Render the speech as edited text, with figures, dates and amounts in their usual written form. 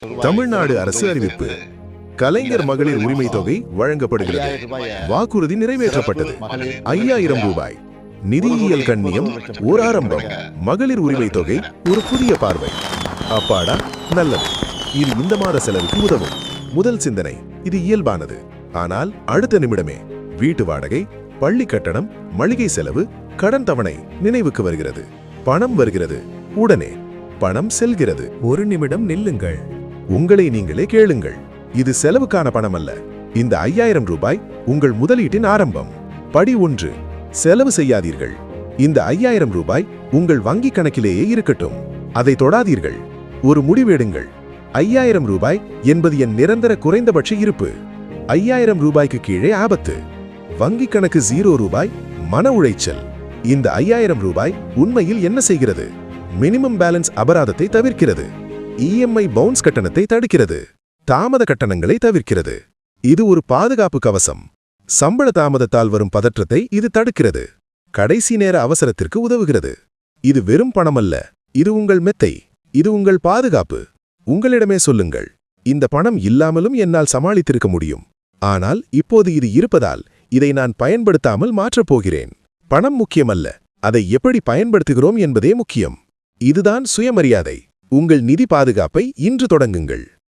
தமிழ்நாடு அரசு அறிவிப்பு. கலைஞர் மகளிர் உரிமை தொகை வழங்கப்படுகிறது. வாக்குறுதி நிறைவேற்றப்பட்டது. 5000 ரூபாய். நிதியியல் கண்ணியம் ஓர் ஆரம்பம். மகளிர் உரிமை தொகை ஒரு புதிய பார்வை. அப்பாடா, நல்லது. இது இந்த மாத செலவுக்கு உதவும். முதல் சிந்தனை, இது இயல்பானது. ஆனால் அடுத்த நிமிடமே வீட்டு வாடகை, பள்ளி கட்டணம், மளிகை செலவு, கடன் தவணை நினைவுக்கு வருகிறது. பணம் வருகிறது. உடனே பணம் செல்கிறது. ஒரு நிமிடம் நில்லுங்கள். உங்களை நீங்களே கேளுங்கள். இது செலவுக்கான பணம் அல்ல. இந்த 5000 ரூபாய் உங்கள் முதலீட்டின் ஆரம்பம். படி 1, செலவு செய்யாதீர்கள். இந்த 5000 ரூபாய் உங்கள் வங்கி கணக்கிலேயே இருக்கட்டும். அதை தொடாதீர்கள். ஒரு முடிவெடுங்கள். 5000 ரூபாய் என்பது என் நிரந்தர குறைந்தபட்ச இருப்பு. 5000 ரூபாய்க்கு கீழே ஆபத்து. வங்கி கணக்கு 0 ரூபாய், மன உளைச்சல். இந்த 5000 ரூபாய் உண்மையில் என்ன செய்கிறது? மினிமம் பேலன்ஸ் அபராதத்தை தவிர்க்கிறது. இஎம்ஐ பவுன்ஸ் கட்டணத்தை தடுக்கிறது. தாமத கட்டணங்களை தவிர்க்கிறது. இது ஒரு பாதுகாப்பு கவசம். சம்பள தாமதத்தால் வரும் பதற்றத்தை இது தடுக்கிறது. கடைசி நேர அவசரத்திற்கு உதவுகிறது. இது வெறும் பணம் அல்ல. இது உங்கள் மெத்தை. இது உங்கள் பாதுகாப்பு. உங்களிடமே சொல்லுங்கள், இந்த பணம் இல்லாமலும் என்னால் சமாளித்திருக்க முடியும். ஆனால் இப்போது இது இருப்பதால் இதை நான் பயன்படுத்தாமல் மாற்றப் போகிறேன். பணம் முக்கியமல்ல, அதை எப்படி பயன்படுத்துகிறோம் என்பதே முக்கியம். இதுதான் சுயமரியாதை. உங்கள் நிதி பாதுகாப்பை இன்று தொடங்குங்கள்.